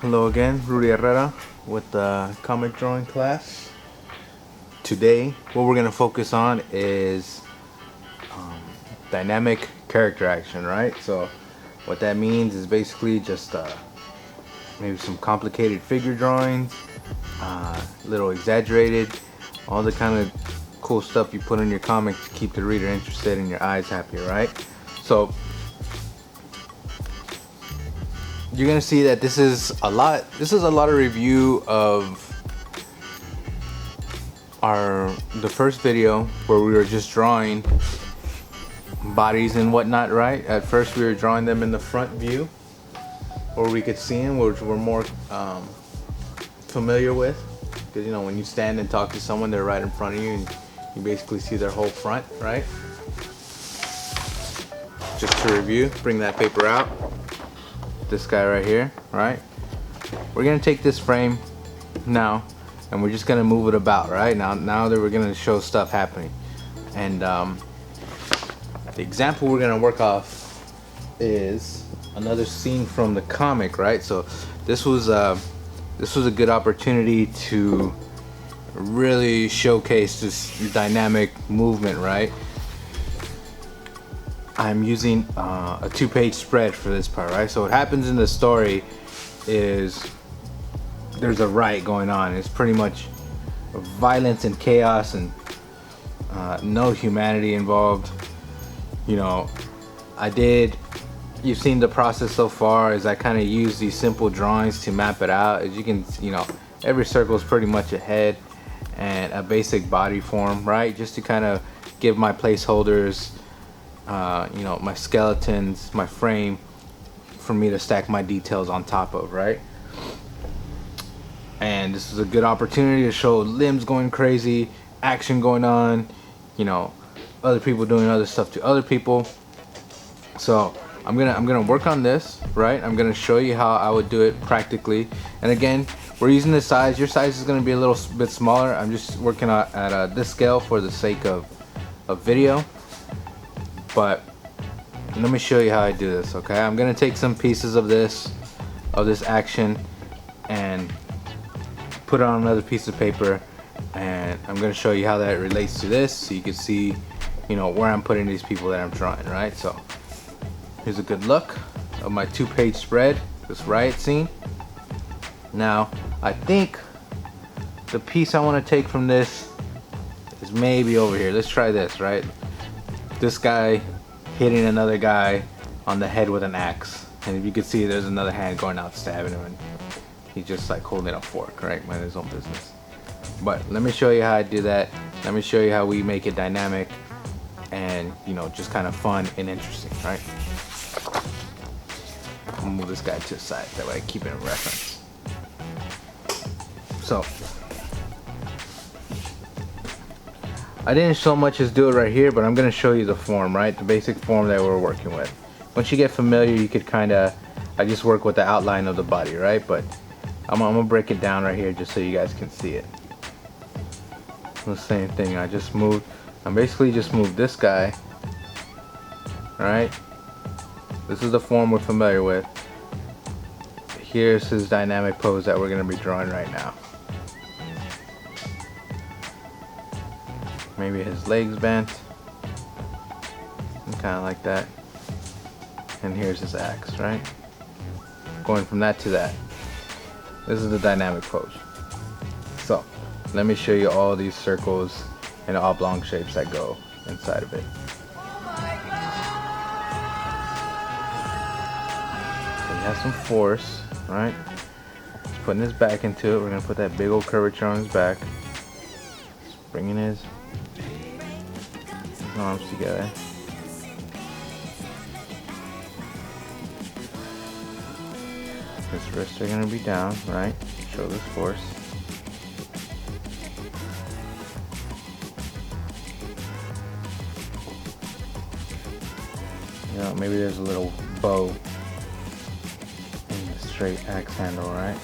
Hello again, Rudy Herrera with the comic drawing class. Today, what we're going to focus on is dynamic character action, right? So, what that means is basically just maybe some complicated figure drawings, little exaggerated, all the kind of cool stuff you put in your comic to keep the reader interested and your eyes happy, right? So, you're gonna see that this is a lot of review of the first video where we were just drawing bodies and whatnot, right? At first we were drawing them in the front view where we could see them, which we're more familiar with, because you know, when you stand and talk to someone, they're right in front of you and you basically see their whole front, right? Just to review, bring that paper out. This guy right here, right? We're gonna take this frame now and we're just gonna move it about, right? Now that we're gonna show stuff happening. And the example we're gonna work off is another scene from the comic, right? So this was a good opportunity to really showcase this dynamic movement, right? I'm using a 2-page spread for this part, right? So what happens in the story is there's a riot going on. It's pretty much violence and chaos and no humanity involved. You know, you've seen the process so far as I kind of use these simple drawings to map it out. As you can, you know, every circle is pretty much a head and a basic body form, right? Just to kind of give my placeholders, you know, my skeletons, my frame for me to stack my details on top of, right? And this is a good opportunity to show limbs going crazy, action going on, you know, other people doing other stuff to other people. So I'm gonna work on this, right? I'm gonna show you how I would do it practically. And again, we're using this size. Your size is gonna be a little bit smaller. I'm just working at this scale for the sake of video. But let me show you how I do this, okay? I'm gonna take some pieces of this action and put it on another piece of paper, and I'm gonna show you how that relates to this, so you can see, you know, where I'm putting these people that I'm drawing, right? So here's a good look of my 2-page spread, this riot scene. Now I think the piece I want to take from this is maybe over here. Let's try this, right? This guy hitting another guy on the head with an axe, and if you can see, there's another hand going out stabbing him, and he's just like holding a fork, right? Minding his own business. But let me show you how I do that. Let me show you how we make it dynamic and, you know, just kind of fun and interesting, right? I'll move this guy to the side, that way I keep it in reference. So I didn't so much as do it right here, but I'm gonna show you the form, right? The basic form that we're working with. Once you get familiar, you could I just work with the outline of the body, right? But I'm gonna break it down right here just so you guys can see it. The same thing, I basically just moved this guy, right? This is the form we're familiar with. Here's his dynamic pose that we're gonna be drawing right now. Maybe his legs bent, kind of like that. And here's his axe, right? Going from that to that. This is the dynamic pose. So let me show you all these circles and oblong shapes that go inside of it. So he has some force, right? He's putting his back into it. We're gonna put that big old curvature on his back. Just bringing his arms together. His wrists are gonna be down, right? Show this force. You know, maybe there's a little bow in the straight axe handle, right?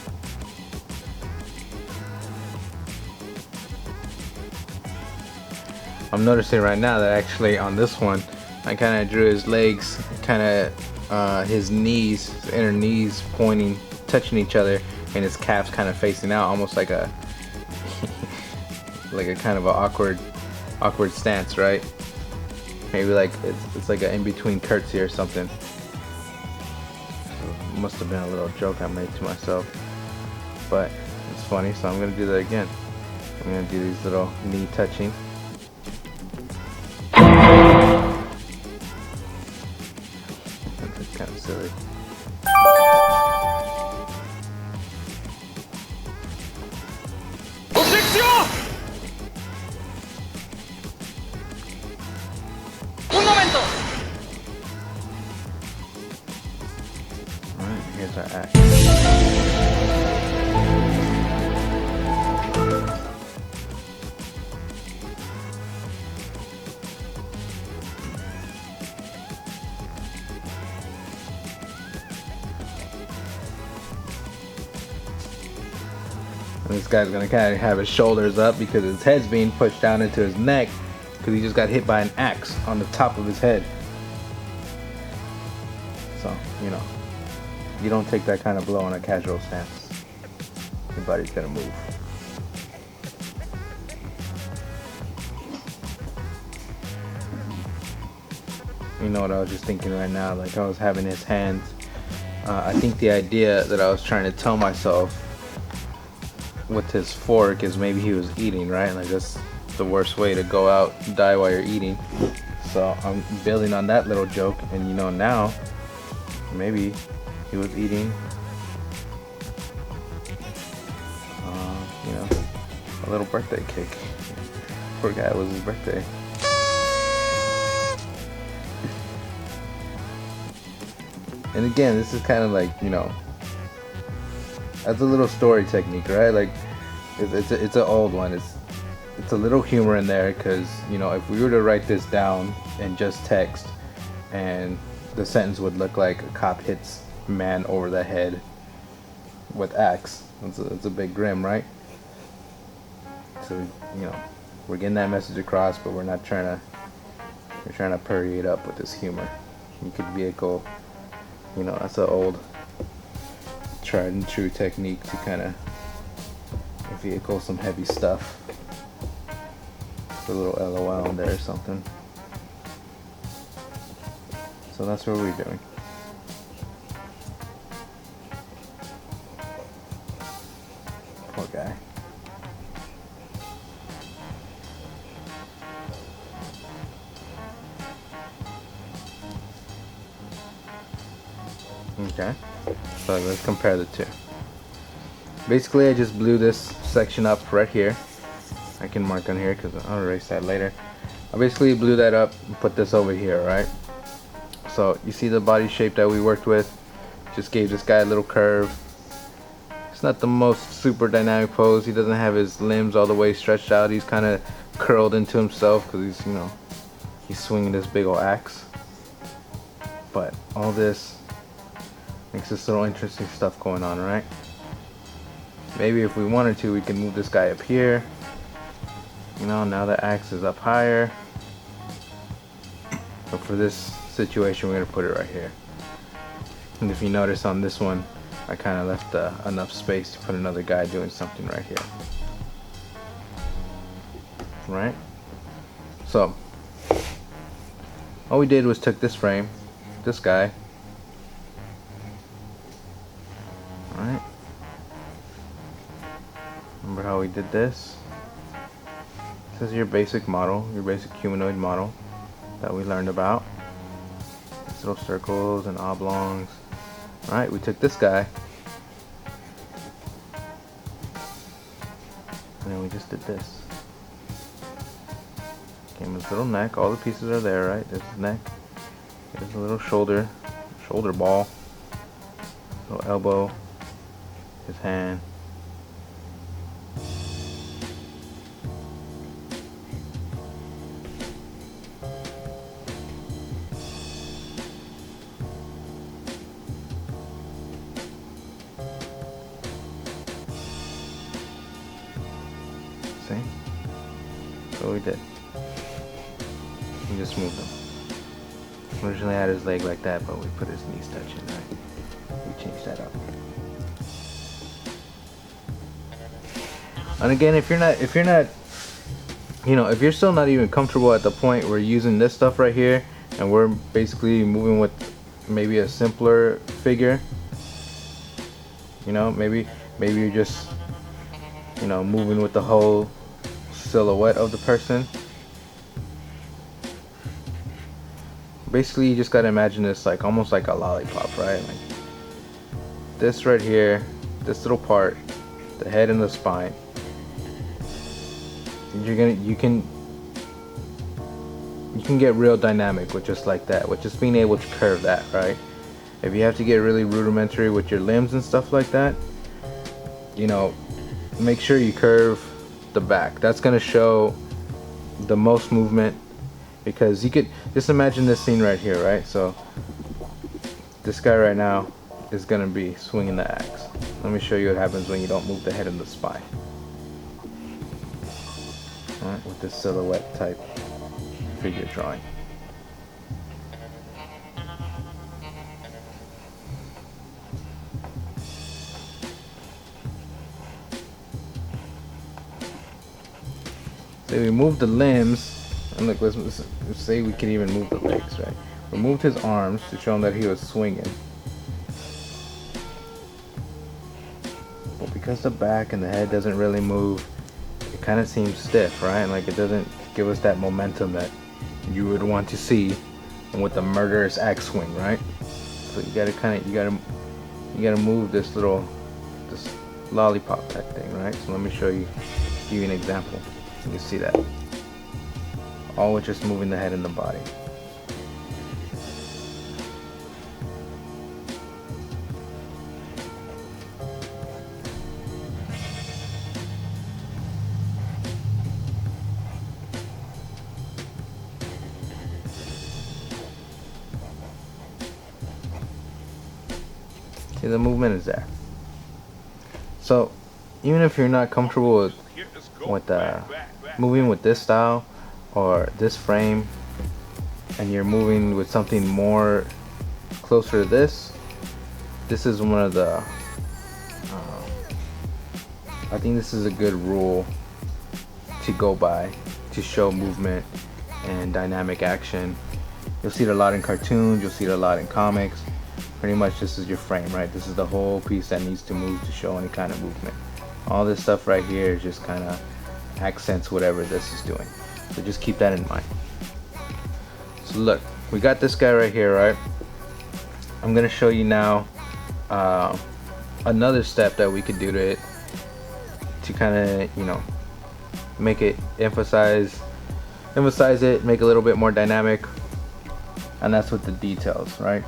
I'm noticing right now that actually on this one, I kind of drew his legs, kind of his knees, his inner knees pointing touching each other, and his calf's kind of facing out, almost like a like a kind of a awkward stance, right? Maybe like it's like an in-between curtsy or something. Must have been a little joke I made to myself, but it's funny, so I'm gonna do that again. I'm gonna do these little knee touching. That's kind of silly. Alright, here's our act. And this guy's gonna kind of have his shoulders up because his head's being pushed down into his neck because he just got hit by an axe on the top of his head. So, you know, you don't take that kind of blow on a casual stance. Your body's gonna move. You know what I was just thinking right now? Like I was having his hands. I think the idea that I was trying to tell myself with his fork is maybe he was eating, right? Like that's the worst way to go out and die while you're eating. So I'm building on that little joke, and you know, now maybe he was eating you know, a little birthday cake. Poor guy, it was his birthday. And again, this is kind of like, you know, that's a little story technique, right? Like it's an old one. It's a little humor in there because, you know, if we were to write this down in just text, and the sentence would look like a cop hits man over the head with axe. It's a big grim, right? So, you know, we're getting that message across, but we're trying to purry it up with this humor. You could vehicle, you know, that's an old tried and true technique to kind of vehicle some heavy stuff. Put a little LOL in there or something. So that's what we're doing. Poor guy. Okay, so let's compare the two. Basically, I just blew this section up right here. I can mark on here because I'll erase that later. I basically blew that up and put this over here, right? So you see the body shape that we worked with? Just gave this guy a little curve. It's not the most super dynamic pose. He doesn't have his limbs all the way stretched out. He's kind of curled into himself because he's, you know, he's swinging this big old axe. But all this makes this little interesting stuff going on, right? Maybe if we wanted to, we can move this guy up here. You know, now the axe is up higher. But for this situation, we're gonna put it right here. And if you notice on this one, I kind of left enough space to put another guy doing something right here. Right? So, all we did was took this frame, this guy, alright? Remember how we did this? This is your basic model, your basic humanoid model that we learned about. These little circles and oblongs. Alright, we took this guy, and then we just did this. Came his little neck, all the pieces are there, right? There's his neck, there's a little shoulder ball, little elbow, his hand. See? That's what we did. We just moved him. Originally had his leg like that, but we put his knees touching, right? We changed that up. And again, if you're not, you know, if you're still not even comfortable at the point where using this stuff right here, and we're basically moving with maybe a simpler figure, you know, maybe you're just, you know, moving with the whole silhouette of the person. Basically, you just gotta imagine this like almost like a lollipop, right? Like this right here, this little part, the head and the spine. You can get real dynamic with just like that, with just being able to curve that, right? If you have to get really rudimentary with your limbs and stuff like that, you know, make sure you curve the back. That's gonna show the most movement, because you could just imagine this scene right here, right? So this guy right now is gonna be swinging the axe. Let me show you what happens when you don't move the head and the spine. All right, with this silhouette type figure drawing. So we move the limbs, and look, let's say we can even move the legs, right? We moved his arms to show him that he was swinging. But because the back and the head doesn't really move, it kind of seems stiff, right? Like it doesn't give us that momentum that you would want to see with the murderous axe swing, right? So you gotta move this lollipop type thing, right? So let me show you, give you an example. You can see that. All with just moving the head and the body. See, the movement is there. So even if you're not comfortable with moving with this style or this frame, and you're moving with something more closer to this is one of the I think this is a good rule to go by to show movement and dynamic action. You'll see it a lot in cartoons, you'll see it a lot in comics. Pretty much this is your frame, right? This is the whole piece that needs to move to show any kind of movement. All this stuff right here is just kind of accents whatever this is doing. So just keep that in mind. So look, we got this guy right here, right? I'm gonna show you now another step that we could do to it to kind of, you know, make it emphasize it, make it a little bit more dynamic, and that's with the details, right?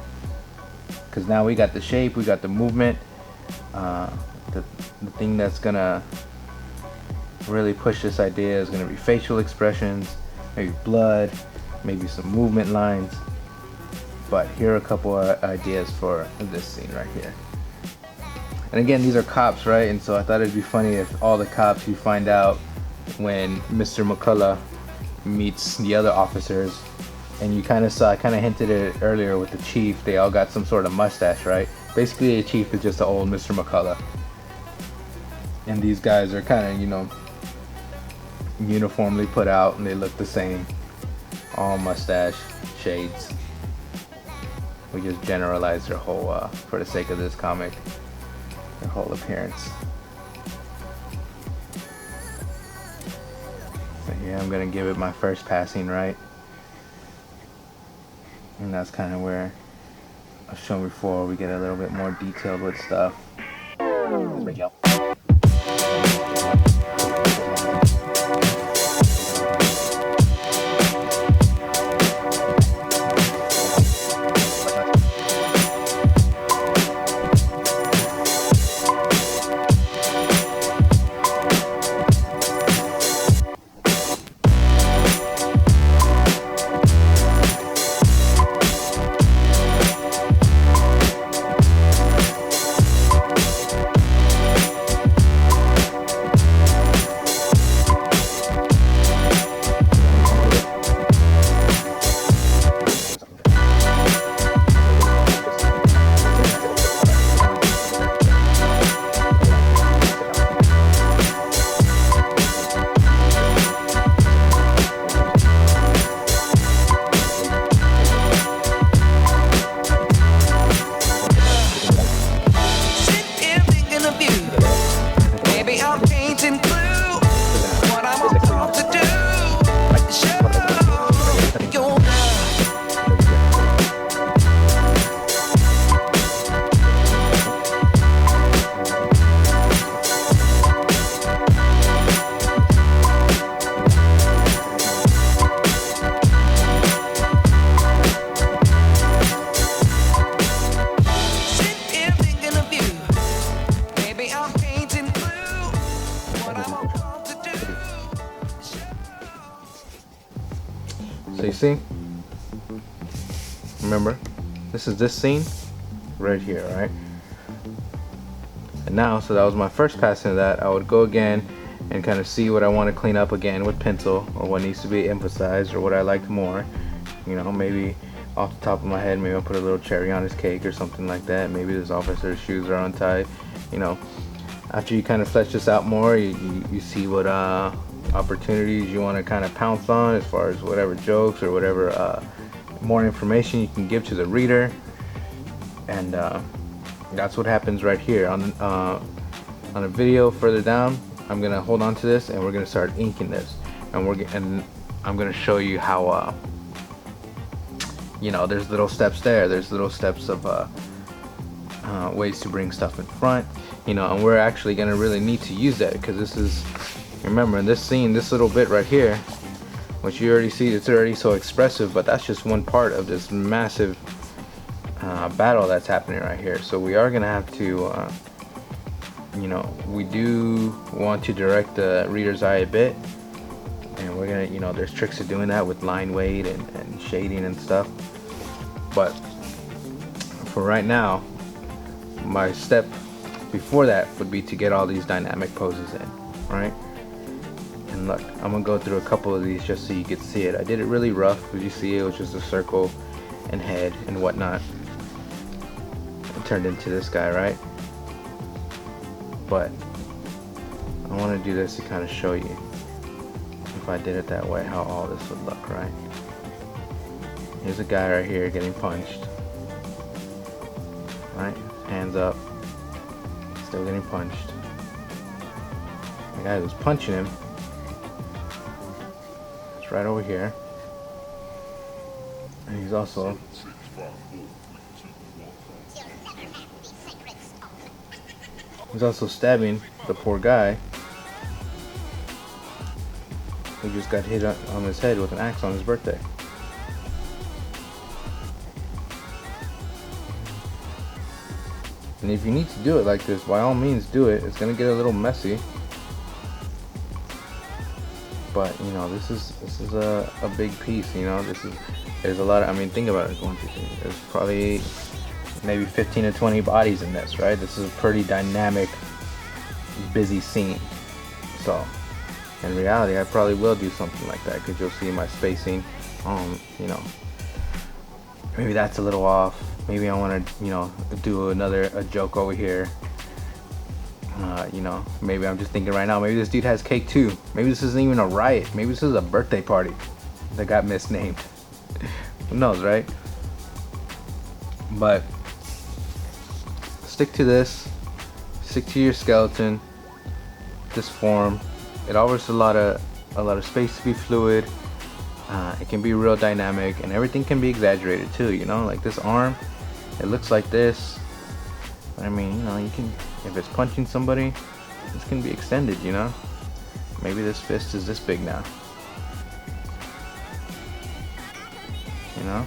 Because now we got the shape, we got the movement. The thing that's gonna really push this idea is gonna be facial expressions, maybe blood, maybe some movement lines. But here are a couple of ideas for this scene right here. And again, these are cops, right? And so I thought it'd be funny if all the cops, you find out when Mr. McCullough meets the other officers, and you kind of saw, I kind of hinted at it earlier with the chief, they all got some sort of mustache, right? Basically, the chief is just an old Mr. McCullough. And these guys are kind of, you know, uniformly put out, and they look the same. All mustache, shades. We just generalized their whole, for the sake of this comic, their whole appearance. So here I'm gonna give it my first passing, right? And that's kind of where I've shown before, we get a little bit more detailed with stuff. There we go. See? Remember, this is this scene right here, right? And now, so that was my first pass into that. I would go again and kind of see what I want to clean up again with pencil, or what needs to be emphasized, or what I liked more. You know, maybe off the top of my head, maybe I'll put a little cherry on his cake or something like that. Maybe this officer's shoes are untied. You know, after you kind of flesh this out more, you see what opportunities you want to kind of pounce on, as far as whatever jokes or whatever more information you can give to the reader. And that's what happens right here on a video further down. I'm gonna hold on to this and we're gonna start inking this, and I'm gonna show you how you know, there's little steps there. There's little steps of ways to bring stuff in front, you know, and we're actually gonna really need to use that, because this is, remember, in this scene, this little bit right here, which you already see, it's already so expressive, but that's just one part of this massive battle that's happening right here. So we are gonna have to you know, we do want to direct the reader's eye a bit, and we're gonna, you know, there's tricks to doing that with line weight and shading and stuff. But for right now, my step before that would be to get all these dynamic poses in, right? And look, I'm gonna go through a couple of these just so you can see it. I did it really rough, as you see, it was just a circle and head and whatnot. It turned into this guy, right? But I want to do this to kind of show you, if I did it that way, how all this would look, right? Here's a guy right here getting punched, right? Hands up, still getting punched. The guy who's punching him is right over here, and he's also stabbing the poor guy who just got hit on his head with an axe on his birthday. And if you need to do it like this, by all means do it. It's gonna get a little messy, but you know, this is a big piece. You know, there's a lot of, I mean, think about it. There's probably maybe 15 to 20 bodies in this, right? This is a pretty dynamic, busy scene. So in reality, I probably will do something like that, because you'll see my spacing. You know, maybe that's a little off. Maybe I want to, you know, do a joke over here. You know, maybe I'm just thinking right now, maybe this dude has cake too. Maybe this isn't even a riot. Maybe this is a birthday party that got misnamed. Who knows, right? But stick to this, stick to your skeleton, this form. It offers a lot of space to be fluid. It can be real dynamic, and everything can be exaggerated too, you know, like this arm, it looks like this, but I mean, you know, you can, if it's punching somebody, this can be extended, you know. Maybe this fist is this big now, you know.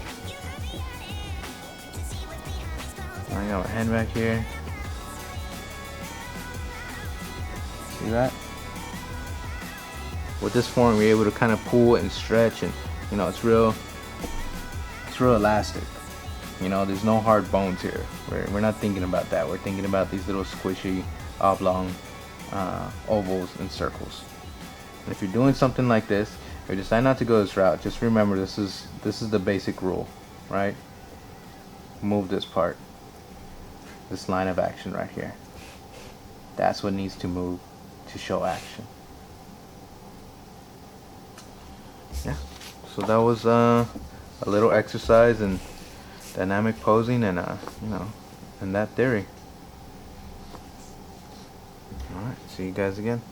I got my hand back here. See that? With this form, you're able to kind of pull and stretch, and you know, it's real elastic. You know, there's no hard bones here. We're not thinking about that. We're thinking about these little squishy, oblong ovals and circles. And if you're doing something like this, or you decide not to go this route, just remember this is the basic rule, right? Move this part, this line of action right here. That's what needs to move to show action. Yeah, so that was a little exercise in dynamic posing and you know, and that theory. All right, see you guys again.